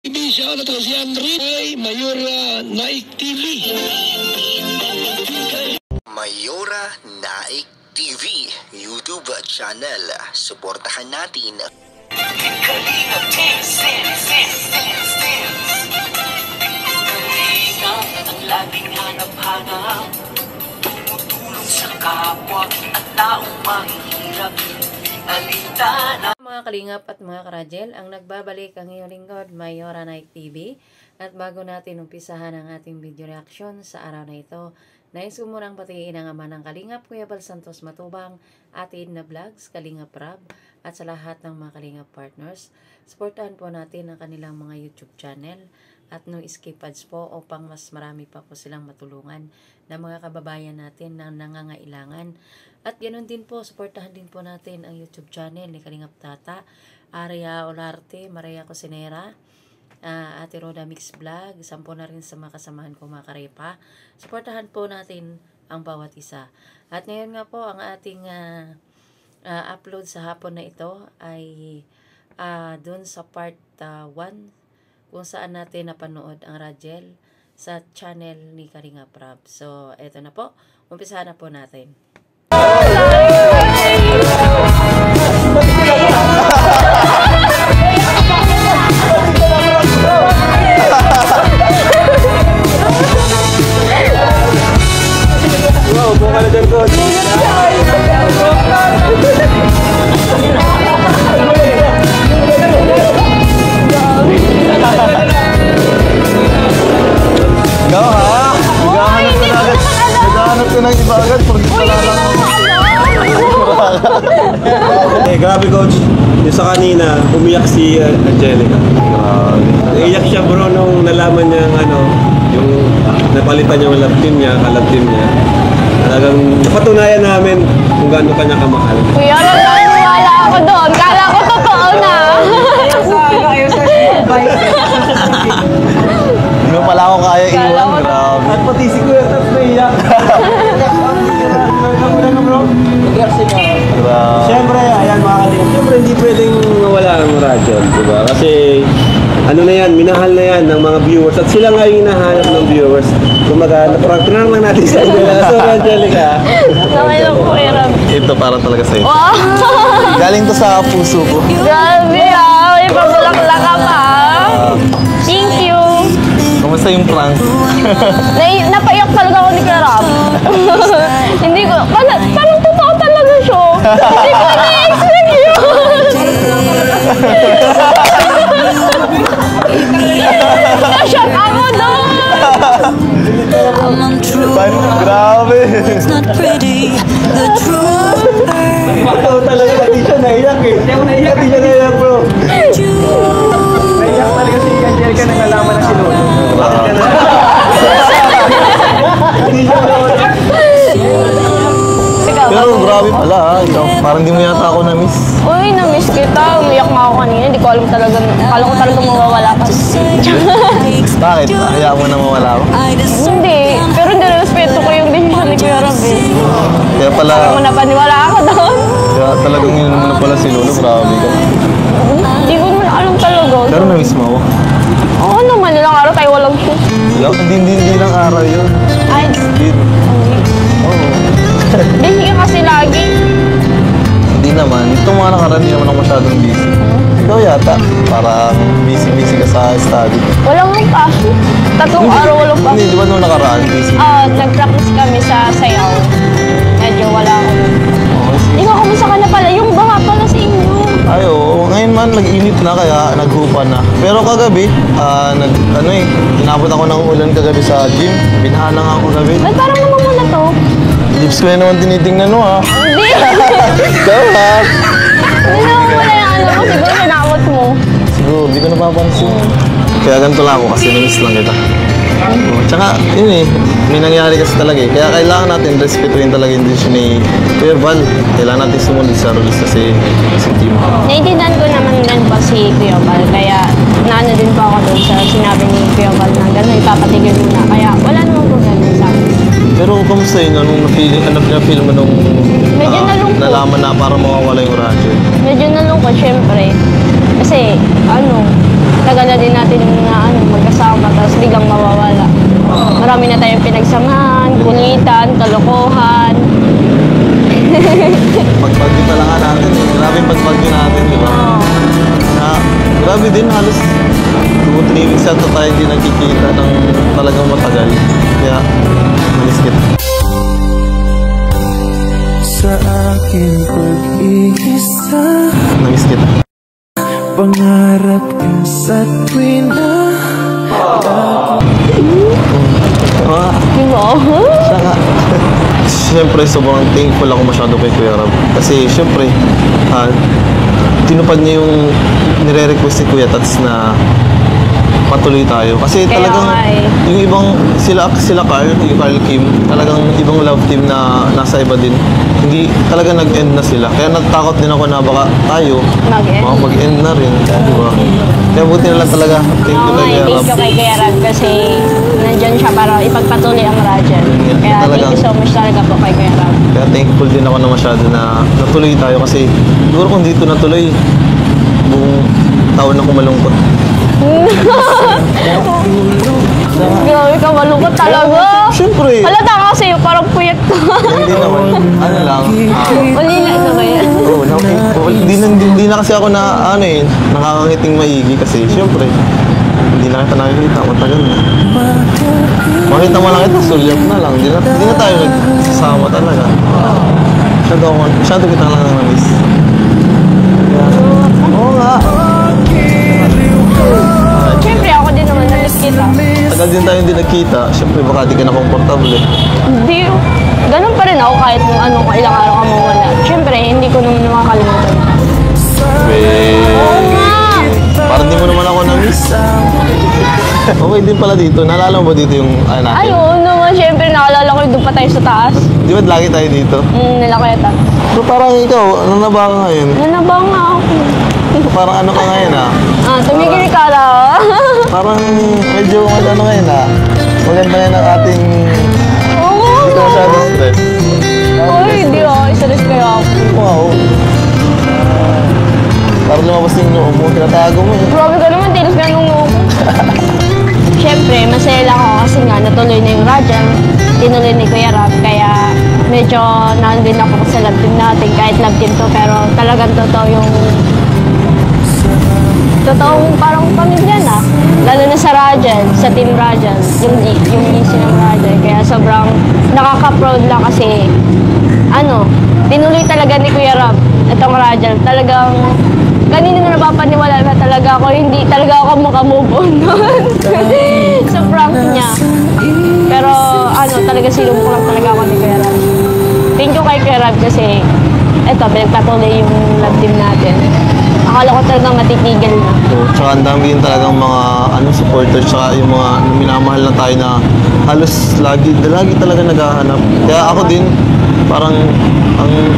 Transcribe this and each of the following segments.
Siya na to si Henry ay Mayora Naik TV. Mayora Naik TV YouTube channel. Suportahan natin. Kalingap ang laging hanap-hanap, tumutulong sa kapwa at taong mahihirap. Mga kalingap at mga karajel, ang nagbabalik ang iyong lingkod, Mayora Naik TV. At bago natin umpisahan ang ating video reaction sa araw na ito, nais ko munang patiin ang ama ng kalingap, Kuya Bal Santos Matubang, atin na vlogs, Kalingap Rab, at sa lahat ng mga kalingap partners. Supportahan po natin ang kanilang mga YouTube channel at no escape ads po upang mas marami pa po silang matulungan ng mga kababayan natin na nangangailangan. At ganoon din po, supportahan din po natin ang YouTube channel ni Kalingap Tata, Aria Olarte, Maria Cosinera, Ate Roda Mix Vlog, sampo na rin sa mga kasamahan ko mga karepa. Supportahan po natin ang bawat isa. At ngayon nga po, ang ating upload sa hapon na ito ay dun sa part 1 kung saan natin napanood ang Rajel sa channel ni Kalingap Rab. So, eto na po. Umpisahan na po natin. Wow, buka na dyan ko. Ikaw ha? Naghahanap ka ng iba agad. Grabe coach. Yung sa kanina, umiyak si Angelica. Iyak siya bro nung nalaman niya yung napalitan niya yung love team niya, ka-love team niya. Talagang napatunayan namin kung gaano kanya kamahal. Kuya, wala ako doon. Kala ko totoo na. Hindi mo pala ako kaya iwan, grabe. At pati si Kuya Tats na iyak. Siyempre, ayan mga kalingap. Siyempre, hindi pwedeng mawala ang Rajel, diba? Kasi, ano na yan, minahal na yan ng mga viewers. At sila nga yung hinahanap ng viewers. Kumaga, naparang lang natin sa Angelica. So, Angelica. Nakay lang po, Erab. Ito para talaga sa'yo. Wow! Galing to sa puso ko. Grabe may pabulak-lak ka pa. Thank you. Kamusta yung prank? Napaiyak talaga ako ni Erab. Hindi ko, parang totoo talaga siya. Hindi ko na-expect yun. Na-shock ako doon. Grabe. Ikaw talaga, hindi siya naiyak eh. Hindi siya naiyak bro. Naiyak talaga si Angelica nang nalaman na si Lolo. Hindi siya naiyak. Pero grabe pala ha, ikaw. Parang di mo yata ako na-miss. Uy, na-miss kita. Umiyak nga ako kanina. Hindi ko alam talaga. Akala ko talaga mawawala ka. Bakit? Hayaan mo na mawala ako? Hindi. Pero nirespeto ko yung decision ni Kuya Rob eh. Kaya pala... Parang mo napaniwala ako doon. Kaya talagang yun mo na pala si Lolo. Grabe ka. Hindi ko naman alam talaga. Pero na-miss mo ako. Oo naman. Ilang araw tayo walang shoot. Hindi lang araw yun. Ay. Hindi. Oo. Busy ka kasi lagi. Hindi naman. Itong mga nakaraan, hindi naman ako masyadong busy. Ikaw yata. Parang busy ka sa study. Walang pasok. 3 araw walang pasok. Hindi, di ba nung nakaraan busy? Nag-practice kami sa sayaw. Medyo wala ako. Ikaw, kumusta ka na pala? Yung baha pala sa inyo. Ay, oo. Ngayon man, nag-init na kaya naghupa na. Pero kagabi, inabot ako ng ulan kagabi sa gym. Binahan lang ako kagabi. Ba't parang namamula to? Lips ko na naman tinitingnan mo ha. Hindi! Ikaw ha? Hindi namamula yung mo. Siguro sinamot mo. Siguro, di ko napapansin. Kaya ganito lang ako kasi na-miss lang kita. Tsaka, yun eh, may nangyari kasi talaga eh. Kaya kailangan natin respetuhin talaga yung decision ni Kuya Val. Kailangan natin sumunod sa rules kasi si team. Naiintindihan ko naman din po si Kuya Val. Kaya naano din po ako doon sa sinabi ni Kuya Val na gano'n, ipapatigil muna. Kaya wala namang problema sa akin. Pero kamusta yun? Anong na-feel mo nung Medyo nalungkot. nalaman na para mawawala yung radyo? Medyo nalungkot, syempre. Kasi, tagal na din natin na magkasama, tapos biglang mawawala. Marami na tayong pinagsamahan, kulitan, kalokohan. Pagbagyo talaga natin eh. Grabe yung pagbagyo natin, di ba? Grabe din, halos 2-3 weeks yata tayo hindi nagkikita ng talagang matagal. Kaya, malis kita. Sa akin pag-iisa, Namiss kita. pangarap ka sa tuwin na Saka, siyempre, sobrang thankful ako masyado kay Kuya Rab. Kasi, siyempre, tinupad niya yung nire-request ni Kuya Tats na patuloy tayo. Kasi Kaya talagang, nga eh. yung ibang, sila Carl, yung Carl Kim, talagang ibang love team na nasa iba din. Hindi, talaga nag-end na sila. Kaya natakot din ako na baka tayo, Mag-end? mag-end na rin. Diba? Kaya buti na lang talaga. Thank you Oo kay nga, Kuya thank Rab. you kay Kuya Rab kasi nandyan siya para ipagpatuloy ang radyo. Kaya Talagang- thank you so much talaga po kay Kuya Rab. Kaya thankful din ako na masyado na natuloy tayo kasi siguro kung dito natuloy, buong taon ako malungkot. Grabe ka, malungkot talaga. Siyempre, Halata ka kasi parang puyat ka. hindi naman. Ano lang. Malina ito ba yan? Hindi na kasi ako na nakakangiting maigi kasi siyempre, hindi na kita nakikita, matagal na. Makita mo lang ito, sulyap na lang. Hindi na tayo nagsasama talaga. Masyado kita lang na-miss. Oo nga. Siyempre ako din naman na-miss kita. Tagal din tayo hindi nagkita. Siyempre, baka di ka na komportable. Hindi. Ganun pa rin ako kahit kung ilang araw ka mawala. Siyempre, hindi ko naman makakalimutan. Oo nga! Parang di mo naman ako na-miss. Okay din pala dito. Naalala mo ba dito yung natin? Ay, oo naman. Siyempre, nakalala ko yung doon pa tayo sa taas. Di ba lagi tayo dito? Nilakayatan. So parang ikaw, ano na ba ka ngayon? Nanabang nga ako. Parang ano ka ngayon Tumigil ka na. Parang medyo ano ngayon Maganda ngayon ang ating... Oo Hindi ka masyado stress. Uy, hindi ako. Isalis kayo ako. Wow. Parang lumabas yung noo mo, tinatago mo Grabe ka naman, tilos ka nung noo ko. Siyempre, masaya lang ako kasi nga natuloy na yung radyo. Tinuloy ni Kuya Rab, kaya medyo nandun ako sa love team natin. Kahit love team to, pero talagang totoo yung... Totoong parang pamilya na. Lalo na sa Rajan, sa Team Rajan, yung GC ng Rajan. Kaya sobrang nakaka-proud lang kasi, tinuloy talaga ni Kuya Rab itong Rajan. Talagang, kanina na napapaniwala na talaga ako, hindi talaga ako makamove on nun. Sa prank niya. Pero, talaga silong ko lang talaga ako ni Kuya Rab. Thank you kay Kuya Rab kasi, pinagpatuloy yung love team natin. Akala ko talagang matitigil na. So, tsaka ang dami din talagang mga supporters, tsaka yung mga minamahal na tayo na halos lagi talaga naghahanap. Kaya ako din, parang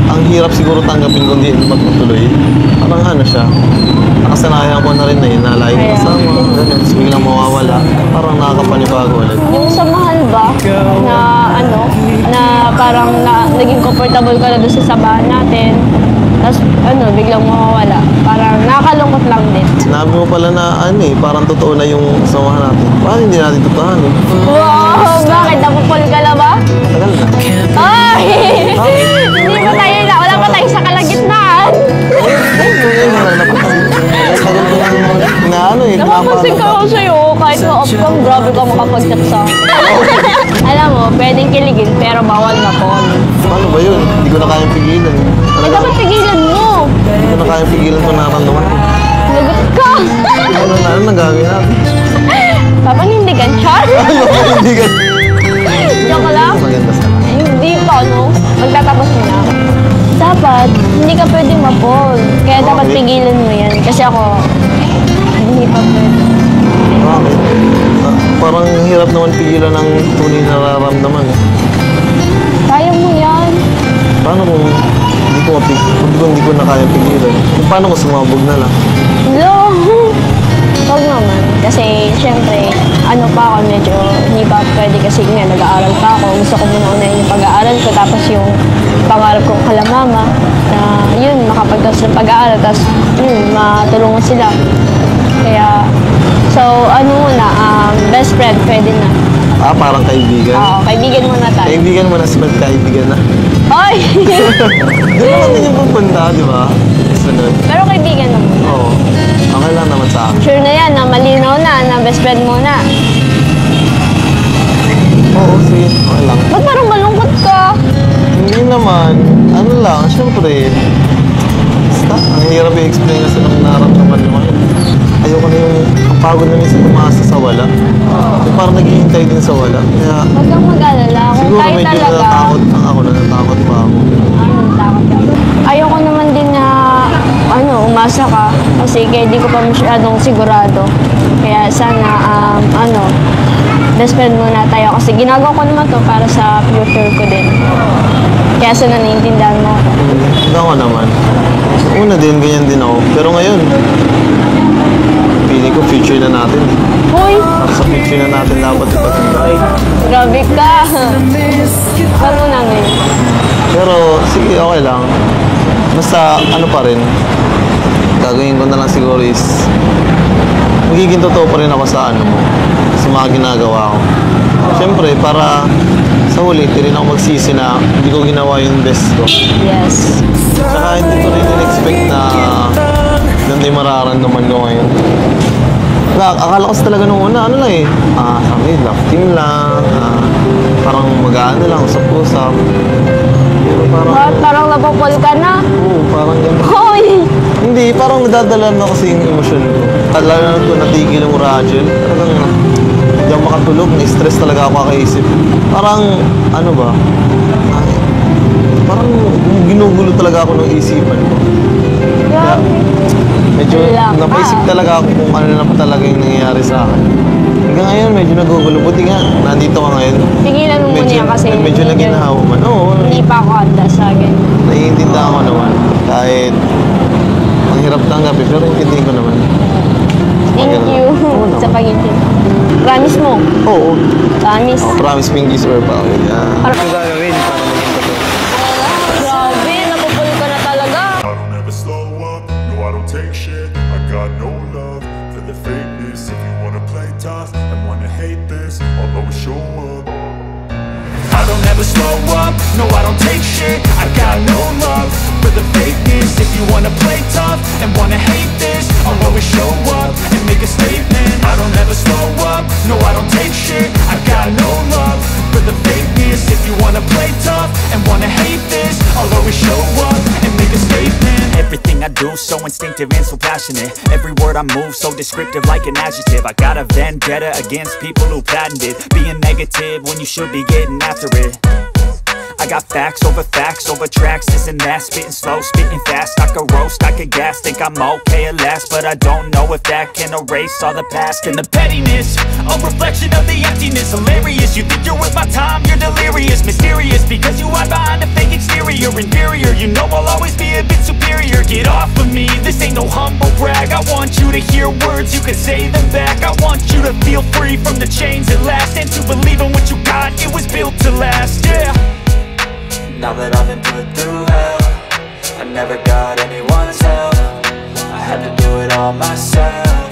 ang hirap siguro tanggapin kung di magpatuloy. Parang siya, nakasanayan ko na rin na laging kasama, ganun, tapos biglang mawawala. Parang nakakapanibago ulit. Yung sa mahal ba, na parang naging comfortable ka na doon sa sabahan natin, tapos biglang mawawala. Parang nakakalungkot lang din. Sinabi mo pala na parang totoo na yung samahan natin. Parang hindi natin totohanin. Wow! Bakit? Napupol ka na ba? Tagal na. Ay! Hindi pa tayo na. Wala pa tayo sa kalagitnaan. Napapansin ka ako sa'yo. Kahit ma-off ka, grabe ka makapag-chat sa akin. Alam mo, pwedeng kiligin pero bawal na po. Paano ba yun? Hindi ko na kayang pigilan. Dapat pigilan mo. Hindi ko na kayang pigilan kung nararamdaman. Lagot ka. Ano nagagawin natin? Papanindigan, Char. Papanindigan. Joke lang. Maganda sa Hindi pa, magtatapos mo na. Dapat, hindi ka pwede ma-fall. Kaya dapat pigilan mo yan. Kasi ako, hindi pa pwede. Bakit? Parang hirap naman pigilan ng tunay na nararamdaman. Kaya mo yan. Paano kung hindi ko na kaya pigilan? Paano kung sumabog na lang? No! Huwag naman. Kasi, syempre, pa ako, medyo hindi pa pwede kasi nga, nag-aaral pa ako. Gusto ko muna unahin yung pag-aaral ko. Tapos yung pangarap kong kalamama na yun, makapagtas ng pag-aaral. Tapos yun, matulungan sila. Kaya, so ano muna, best friend, pwede na. Ah, parang kaibigan? Oo, kaibigan muna tayo. Kaibigan mo na, sunod kaibigan na. Hoy! Di ba natin yung pupunta, di ba? Sunod. Pero kaibigan na muna. Oo. Okay lang naman sa akin. Sure na yan, na malinaw na best friend muna. Oo, sige. Okay lang. Ba't parang malungkot ka? Hindi naman. Ano lang, syempre. Basta, ang hirap i-explain kasi nung naramdaman naman. Ayoko na yung ang pagod na minsan umasa sa wala. Yung parang naghihintay din sa wala. Kaya, Huwag kang mag-alala. Kung siguro tayo medyo talaga, natatakot ako, natatakot pa ako. takot ka. Ayoko naman din na umasa ka kasi kaya di ko pa masyadong sigurado. Kaya sana best friend muna tayo kasi ginagawa ko naman to para sa future ko din. Kaya sana naiintindihan mo ako. Ako naman. Una din, ganyan din ako. Pero ngayon, feeling ko future na natin. Hoy! Para sa future na natin dapat ipatintay. Grabe ka! Ano namin? Pero sige, okay lang. Basta ano pa rin, gagawin ko na lang siguro is magiging totoo pa rin ako sa sa mga ginagawa ko. Siyempre, para sa huli, hindi rin ako magsisi na hindi ko ginawa yung best ko. Yes. Saka hindi ko rin in-expect na ganun yung mararamdaman ko ngayon. Akala ko talaga nung una, sabi, love team lang, parang mag-aano lang, usap-usap. Pero Parang napapol ka na. Oo, parang gano'n. Hoy! Hindi, parang nadadala na kasi yung emosyon ko. Lalo na ito, natigil yung Rachel. Talagang hindi ako makatulog, na-stress talaga ako kakaisip. Parang, parang ginugulo talaga ako ng isipan ko. Kaya, medyo napaisip talaga ako kung ano na pa talaga yung nangyayari sa akin. Hanggang ngayon, medyo nagugulo. Buti nga, nandito ka ngayon. Tigilan mo muna yan kasi medyo naginahawa man. Oo, hindi pa ako handa sa ganyan. naiintindihan ko naman. Kahit ang hirap tanggapin, pero intindihin ko naman. Thank you sa pag-intindi. Promise mo? Oo. Promise? Promise pinkies or pa. Yeah. Ano gagawin para maging totoo? Grabe, napupul ka na talaga. I don't ever slow up, no I don't take shit. I got no love for the fakeness. If you wanna play tough and wanna hate this, I'll always show up. I don't ever slow up, no I don't take shit. I got no love for the fakeness. If you wanna play tough and wanna hate this, I'll always show up and make a statement. I don't ever slow up, no I don't take shit. I got no love for the fakeness. If you wanna play tough and wanna hate this, I'll always show up and make a statement. Everything I do so instinctive and so passionate. Every word I move so descriptive like an adjective. I got a vendetta against people who patented being negative when you should be getting after it. I got facts over tracks, this and that. Spitting slow, spitting fast. I could roast, I could gas. Think I'm okay at last, but I don't know if that can erase all the past. And the pettiness, a reflection of the emptiness. Hilarious, you think you're worth my time, you're delirious. Mysterious, because you hide behind a fake exterior. Inferior, you know I'll always be a bit superior. Get off of me, this ain't no humble brag. I want you to hear words, you can say them back. I want you to feel free from the chains at last, and to believe in what you got, it was built to last, yeah. Now that I've been put through hell, I never got anyone's help. I had to do it all myself.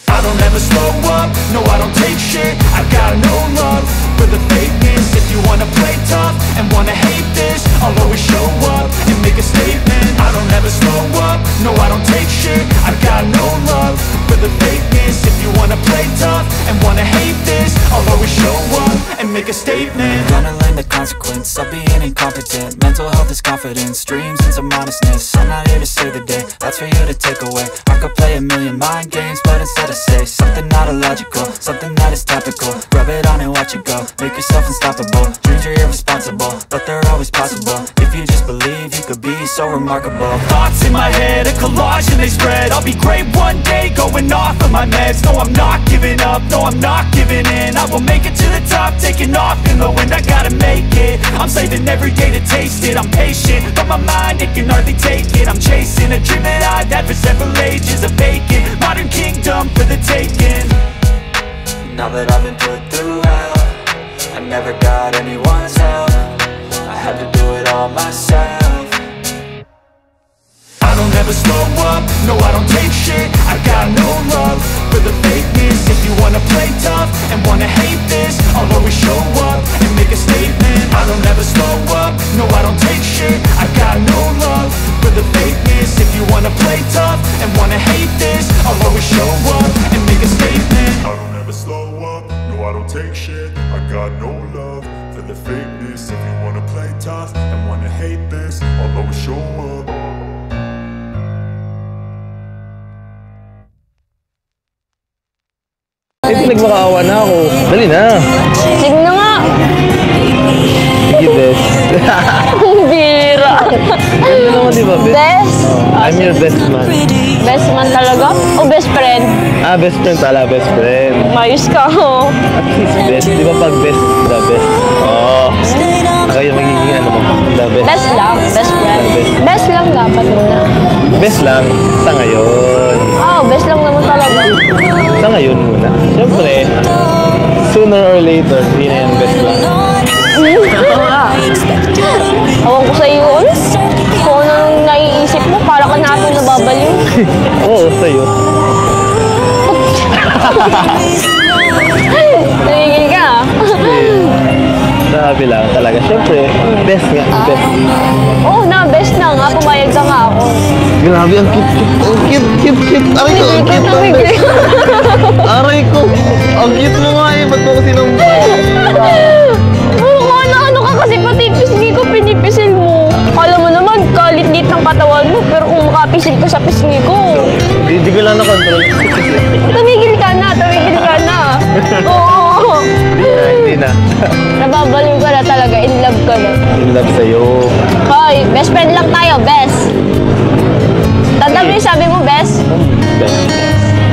I don't ever slow up, no I don't take shit. I got no love for the fakeness. If you wanna play tough and wanna hate this, I'll always show up and make a statement. I don't ever slow up, no I don't take shit. I got no love for the fakeness. If you wanna play tough and wanna hate this, I'll always show up and make a statement. Gonna learn the consequence of being incompetent. Mental health is confidence, dreams and some honestness. I'm not here to save the day, that's for you to take away. I could play a million mind games, but instead I say something not illogical, something that is topical. Rub it on and watch it go, make yourself unstoppable. Dreams are irresponsible, but they're always possible. If you just believe, you could be so remarkable. Thoughts in my head, a collage and they spread. I'll be great one day, going off of my meds. No, I'm not giving up, no, I'm not giving in. I will make it to the top, taking off in the wind. I gotta make it, I'm saving every day to taste it. I'm patient, but my mind, it can hardly take it. I'm chasing a dream that I've had for several ages. A vacant, modern kingdom for the taking. Now that I've been put through hell, I never got anyone's help. I had to do it all myself. I don't ever never slow up, no I don't take shit. I got no love for the fakeness. If you wanna play tough and wanna hate this, I'll always show up and make a statement. I don't ever slow up, no I don't take shit. I got no love for the fakeness. If you wanna play tough and wanna hate this, I'll always show up and make a statement. I don't ever slow up, no I don't take shit. I got no love for the fakeness. If you wanna play tough and wanna hate this, I'll always show up. Nagmakaawa na ako. Dali na. Sige na nga. Sige, best. Bira. Ganda naman, di ba, best? Best? I'm your best man. Best man talaga? O best friend? Ah, best friend pala, best friend. Mayos ka, oh. At least best. Di ba pag best, the best? Oo. Kaya magiging ano mo, the best. Best lang, best friend. Best lang dapat muna. Best lang sa ngayon. Oh, best lang naman talaga. Sa ngayon muna. Siyempre, sooner or later, hindi na yan best lang. Awang ko sa iyo, kung anong naiisip mo, para ka na akong nababaliw. Oo, sa'yo. Tumigil ka, ah. Sabi lang talaga. Siyempre, best nga, best. Oo na, best na nga. Pumayag ka nga ako. Grabe, ang cute. Aray ko, ang cute. Aray ko. Ang cute mo nga eh. Ba't mo kasi nang... Ano ka kasi pati pisngi ko, pinipisil mo. Kala mo naman, kalit-lit ng katawan mo. Pero kung makapisil ka sa pisngi ko. Hindi ko lang na-control. Tumigil ka na. Oo. Hindi na. Nababaliw ka na talaga. In love ka na. In love sa'yo. Hoy, best friend lang tayo. Best. Tanda mo yung sabi mo, best? Best.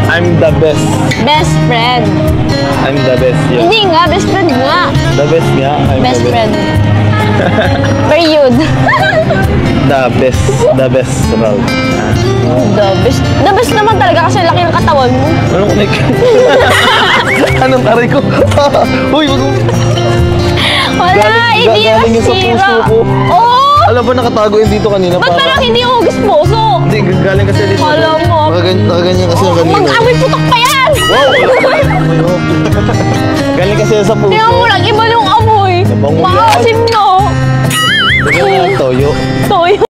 I'm the best. Best friend. I'm the best, yeah. Hindi nga, best friend nga. The best nga. I'm Best the friend. Period. The best route. The best naman talaga kasi laki ng katawan mo. Anong like? Anong taray ko? Uy, wag mo. Wala, hindi galing yung yun sa sira. puso ko. Oo. Alam ba nakatago yun dito kanina? Ba't parang hindi yung hugis puso? Hindi, galing kasi dito. Alam mo. Nakaganyan kasi yung kanina. Mag-amoy putok pa yan! Wow! Galing kasi sa puso. Tingnan mo lang, iba yung amoy. Nabango yan. Maasim no. Toyo. Toyo.